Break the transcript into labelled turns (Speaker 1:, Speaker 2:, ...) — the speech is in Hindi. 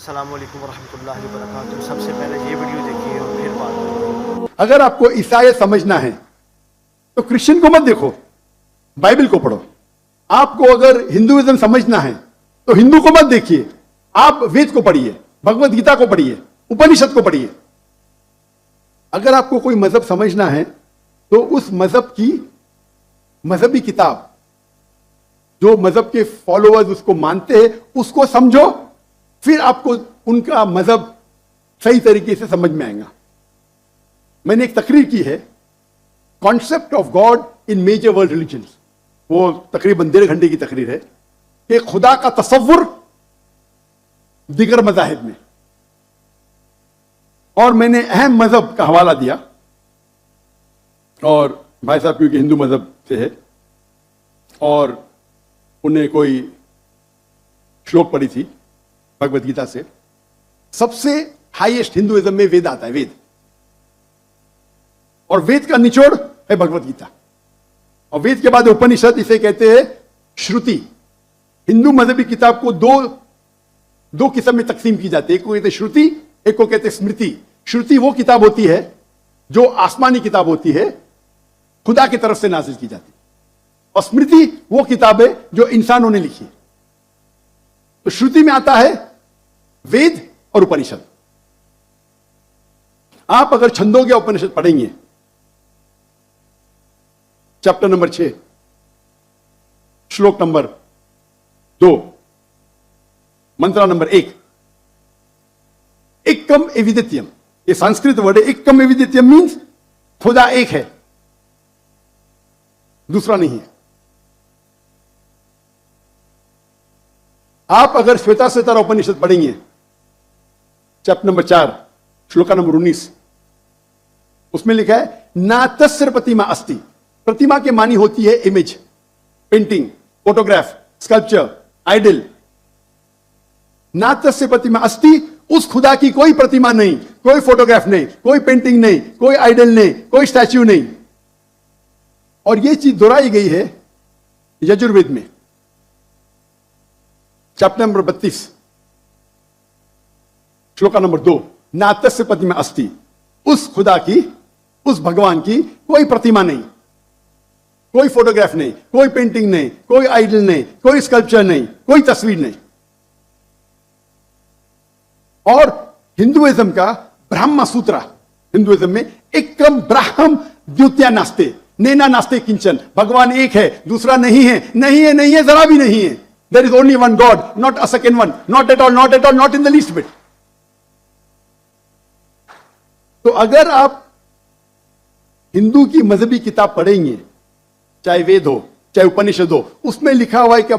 Speaker 1: अस्सलामुअलैकुम वरहमतुल्लाहि वबरकातुहू। सबसे पहले ये वीडियो देखिए और फिर बात करें।
Speaker 2: अगर आपको ईसाईयत समझना है तो क्रिश्चियन को मत देखो, बाइबल को पढ़ो। आपको अगर हिंदुइज्म समझना है तो हिंदू को मत देखिए, आप वेद को पढ़िए, भगवत गीता को पढ़िए, उपनिषद को पढ़िए। अगर आपको कोई मजहब समझना है तो उस मजहब की मजहबी किताब, जो मजहब के फॉलोअर्स उसको मानते हैं, उसको समझो, फिर आपको उनका मजहब सही तरीके से समझ में आएगा। मैंने एक तकरीर की है, concept of God in major world religions. वो तकरीबन 1.5 घंटे की तकरीर है कि खुदा का तसव्वुर दिगर मजाहिब में। और मैंने अहम मजहब का हवाला दिया, और भाई साहब क्योंकि हिंदू मजहब से है और उन्हें कोई श्लोक पढ़ी थी भगवत गीता से। सबसे हाईएस्ट हिंदुइज्म में वेद आता है, वेद, और वेद का निचोड़ है भगवत गीता, और वेद के बाद उपनिषद, इसे कहते हैं श्रुति। हिंदू मजहबी किताब को दो किस्म में तकसीम की जाती है, एक को कहते हैं श्रुति, एक को कहते हैं स्मृति। श्रुति वो किताब होती है जो आसमानी किताब होती है, खुदा की तरफ से नाजिल की जाती है, और स्मृति वो किताब है जो इंसानों ने लिखी है। तो श्रुति में आता है वेद और उपनिषद। आप अगर छंदोग्य उपनिषद पढ़ेंगे, चैप्टर नंबर 6, श्लोक नंबर 2, मंत्र नंबर 1, एकम एविदित्यम, ये संस्कृत वर्ड है। एकम एविदित्यम मीन्स खुदा एक है, दूसरा नहीं है। आप अगर श्वेताश्वेतर उपनिषद पढ़ेंगे, चैप्टर नंबर 4, श्लोक नंबर 19, उसमें लिखा है ना तस्य प्रतिमा अस्ति। प्रतिमा के मानी होती है image, painting, photograph, sculpture, idol. ना तस्य प्रतिमा अस्ति, उस खुदा की कोई प्रतिमा नहीं, कोई फोटोग्राफ नहीं, कोई पेंटिंग नहीं, कोई आइडल नहीं, कोई स्टैच्यू नहीं। और यह चीज दोहराई गई है यजुर्वेद में, चैप्टर नंबर 32, श्लोक नंबर 2, ना तस्य प्रतिमा अस्ति, उस खुदा की, उस भगवान की कोई प्रतिमा नहीं, कोई फोटोग्राफ नहीं, कोई पेंटिंग नहीं, कोई आइडल नहीं, कोई स्कल्पचर नहीं, कोई तस्वीर नहीं। और हिंदुइज्म का ब्रह्म सूत्र, हिंदुइज्म में एकम ब्राह्म द्वितीया नास्ते, नैना नास्ते किंचन। भगवान एक है, दूसरा नहीं है, नहीं है, नहीं है, जरा भी नहीं है। There is only one God, not a second one, not at all, not at all, not in the least bit. तो अगर आप हिंदू की मजहबी किताब पढ़ेंगे, चाहे वेद हो, चाहे उपनिषद हो, उसमें लिखा हुआ है कि